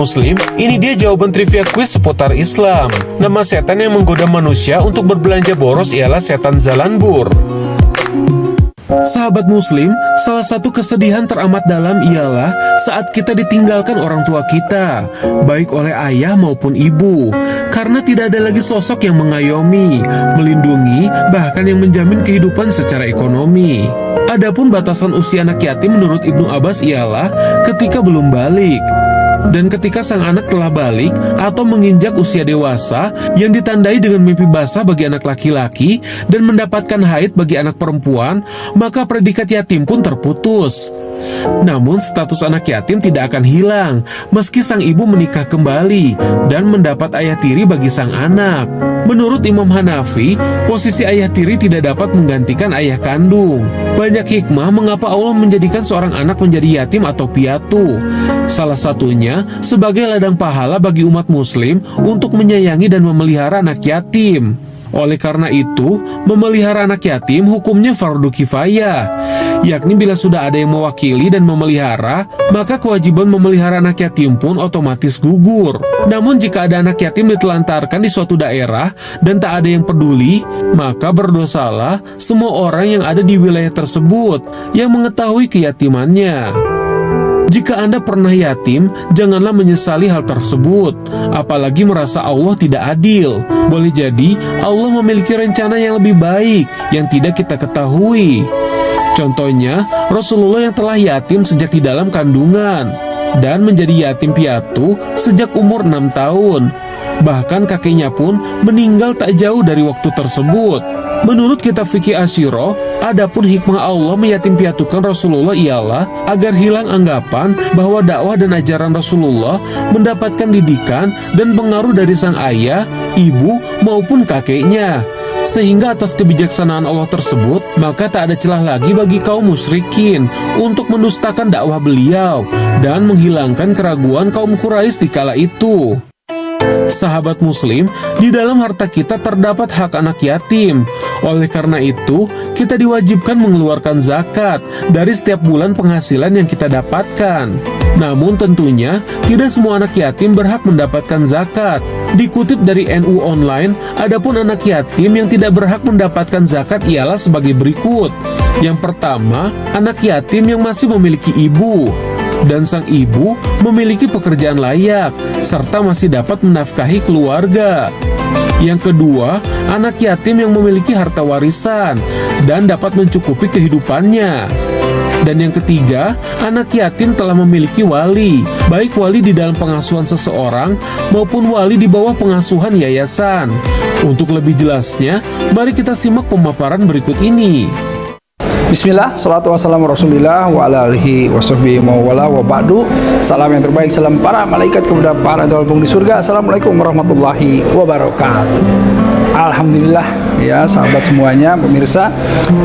Muslim, ini dia jawaban trivia kuis seputar Islam. Nama setan yang menggoda manusia untuk berbelanja boros ialah setan Zalambur. Sahabat Muslim, salah satu kesedihan teramat dalam ialah saat kita ditinggalkan orang tua kita, baik oleh ayah maupun ibu, karena tidak ada lagi sosok yang mengayomi, melindungi, bahkan yang menjamin kehidupan secara ekonomi. Adapun batasan usia anak yatim menurut Ibnu Abbas ialah ketika belum balik. Dan ketika sang anak telah balik atau menginjak usia dewasa yang ditandai dengan mimpi basah bagi anak laki-laki dan mendapatkan haid bagi anak perempuan, maka predikat yatim pun terputus. Namun status anak yatim tidak akan hilang meski sang ibu menikah kembali dan mendapat ayah tiri bagi sang anak. Menurut Imam Hanafi, posisi ayah tiri tidak dapat menggantikan ayah kandung. Banyak hikmah mengapa Allah menjadikan seorang anak menjadi yatim atau piatu. Salah satunya sebagai ladang pahala bagi umat muslim untuk menyayangi dan memelihara anak yatim. Oleh karena itu, memelihara anak yatim hukumnya fardu kifayah, yakni bila sudah ada yang mewakili dan memelihara, maka kewajiban memelihara anak yatim pun otomatis gugur. Namun jika ada anak yatim ditelantarkan di suatu daerah dan tak ada yang peduli, maka berdosalah semua orang yang ada di wilayah tersebut yang mengetahui keyatimannya. Jika Anda pernah yatim, janganlah menyesali hal tersebut, apalagi merasa Allah tidak adil. Boleh jadi Allah memiliki rencana yang lebih baik yang tidak kita ketahui. Contohnya, Rasulullah yang telah yatim sejak di dalam kandungan dan menjadi yatim piatu sejak umur 6 tahun. Bahkan kakeknya pun meninggal tak jauh dari waktu tersebut. Menurut kitab fikih Asyiro, adapun hikmah Allah meyatim piatukan Rasulullah ialah agar hilang anggapan bahwa dakwah dan ajaran Rasulullah mendapatkan didikan dan pengaruh dari sang ayah, ibu maupun kakeknya. Sehingga atas kebijaksanaan Allah tersebut, maka tak ada celah lagi bagi kaum musyrikin untuk mendustakan dakwah beliau dan menghilangkan keraguan kaum Quraisy di kala itu. Sahabat Muslim, di dalam harta kita terdapat hak anak yatim. Oleh karena itu, kita diwajibkan mengeluarkan zakat dari setiap bulan penghasilan yang kita dapatkan. Namun tentunya, tidak semua anak yatim berhak mendapatkan zakat. Dikutip dari NU Online, adapun anak yatim yang tidak berhak mendapatkan zakat ialah sebagai berikut. Yang pertama, anak yatim yang masih memiliki ibu dan sang ibu memiliki pekerjaan layak serta masih dapat menafkahi keluarga. Yang kedua, anak yatim yang memiliki harta warisan dan dapat mencukupi kehidupannya. Dan yang ketiga, anak yatim telah memiliki wali, baik wali di dalam pengasuhan seseorang maupun wali di bawah pengasuhan yayasan. Untuk lebih jelasnya, mari kita simak pemaparan berikut ini. Bismillah, salatu wassalamu rasulillah wa ala alihi wa sahbihi wa ba'du. Salam yang terbaik, salam para malaikat kepada para jalbung di surga. Assalamualaikum warahmatullahi wabarakatuh. Alhamdulillah ya sahabat semuanya, pemirsa,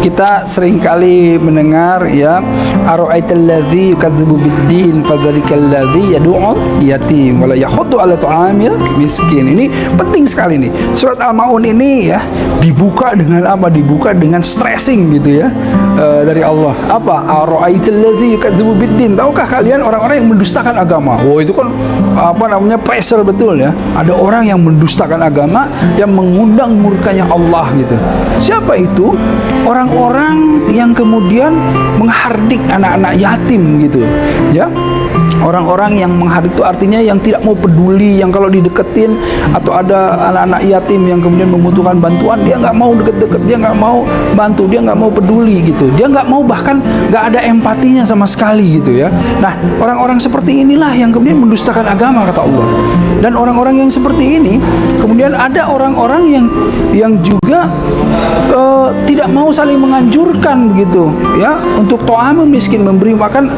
kita seringkali mendengar ya, ara'aital ladzi yukadzibu biddin fadzalikal ladzi yad'u yatim wala yahuddu ala ta'amil miskin. Ini penting sekali nih. Surat Al-Maun ini ya dibuka dengan apa? Dibuka dengan stressing gitu ya. Dari Allah. Apa? Ara'aital ladzi yukadzibu biddin. Tahukah kalian orang-orang yang mendustakan agama? Oh, itu kan apa namanya? Pressure betul ya. Ada orang yang mendustakan agama, yang mengundang murkanya Allah gitu. Siapa itu? Orang-orang yang kemudian menghardik anak-anak yatim gitu. Ya. Orang-orang yang menghardik itu artinya yang tidak mau peduli, yang kalau dideketin atau ada anak-anak yatim yang kemudian membutuhkan bantuan, dia nggak mau deket-deket, dia nggak mau bantu, dia nggak mau peduli gitu, dia nggak mau, bahkan nggak ada empatinya sama sekali gitu ya. Nah, orang-orang seperti inilah yang kemudian mendustakan agama kata Allah. Dan orang-orang yang seperti ini kemudian ada orang-orang yang juga tidak mau saling menganjurkan begitu ya untuk ta'amul miskin, memberi makan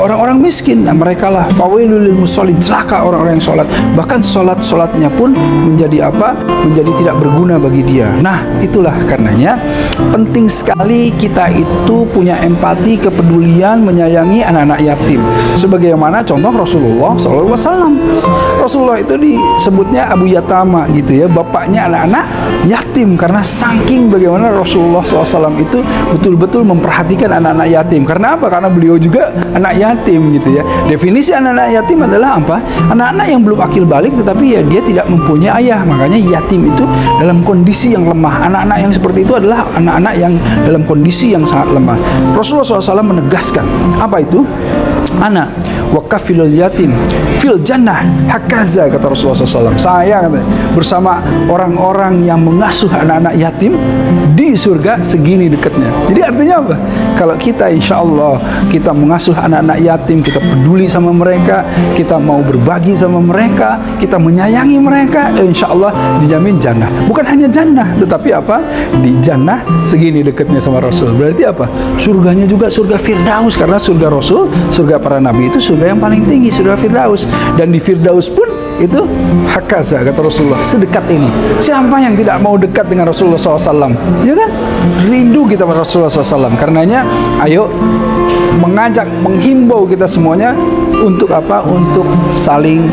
orang-orang miskin. Nah, mereka lah fawailul lil musallin, celaka orang-orang yang sholat, bahkan sholatnya pun menjadi apa? Menjadi tidak berguna bagi dia. Nah, itulah karenanya penting sekali kita itu punya empati, kepedulian, menyayangi anak-anak yatim. Sebagaimana contoh Rasulullah SAW. Rasulullah itu disebutnya Abu Yatama gitu ya, bapaknya anak-anak yatim, karena saking bagaimana Rasulullah SAW itu betul-betul memperhatikan anak-anak yatim. Karena apa? Karena beliau juga anak yatim gitu ya. Definisi anak-anak yatim adalah apa? Anak-anak yang belum akil balik tetapi ya dia tidak mempunyai ayah. Makanya yatim itu dalam kondisi yang lemah. Anak-anak yang seperti itu adalah anak-anak yang dalam kondisi yang sangat lemah. Rasulullah SAW menegaskan, apa itu? Anak wakafilul yatim fil jannah hakaza, kata Rasulullah SAW. Saya kata, bersama orang-orang yang mengasuh anak-anak yatim di surga segini dekatnya. Jadi artinya apa? Kalau kita insya Allah kita mengasuh anak-anak yatim, kita peduli sama mereka, kita mau berbagi sama mereka, kita menyayangi mereka, insya Allah dijamin jannah. Bukan hanya jannah, tetapi apa? Di jannah segini dekatnya sama Rasul. Berarti apa? Surganya juga surga Firdaus, karena surga Rasul, surga para nabi itu surga yang paling tinggi, surga Firdaus. Dan di Firdaus pun itu hakaza, kata Rasulullah, sedekat ini. Siapa yang tidak mau dekat dengan Rasulullah SAW? Ya kan? Rindu kita pada Rasulullah SAW. Karenanya ayo mengajak, menghimbau kita semuanya untuk apa? Untuk saling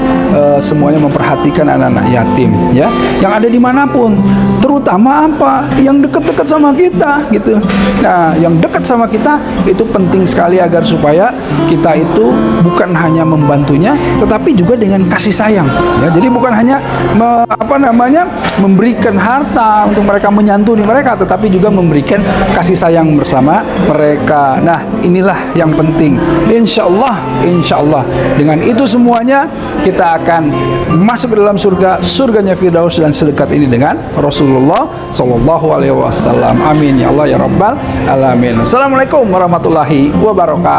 semuanya memperhatikan anak-anak yatim, ya, yang ada dimanapun, terutama apa? Yang dekat-dekat sama kita, gitu. Nah, yang dekat sama kita itu penting sekali agar supaya kita itu bukan hanya membantunya, tetapi juga dengan kasih sayang. Ya, jadi bukan hanya memberikan harta untuk mereka, menyantuni mereka, tetapi juga memberikan kasih sayang bersama mereka. Nah, inilah yang penting. Insya Allah dengan itu semuanya kita akan masuk ke dalam surga, surganya Firdaus, dan sedekat ini dengan Rasulullah Sallallahu Alaihi Wasallam. Amin ya Allah ya Rabbal Alamin. Assalamualaikum warahmatullahi wabarakatuh.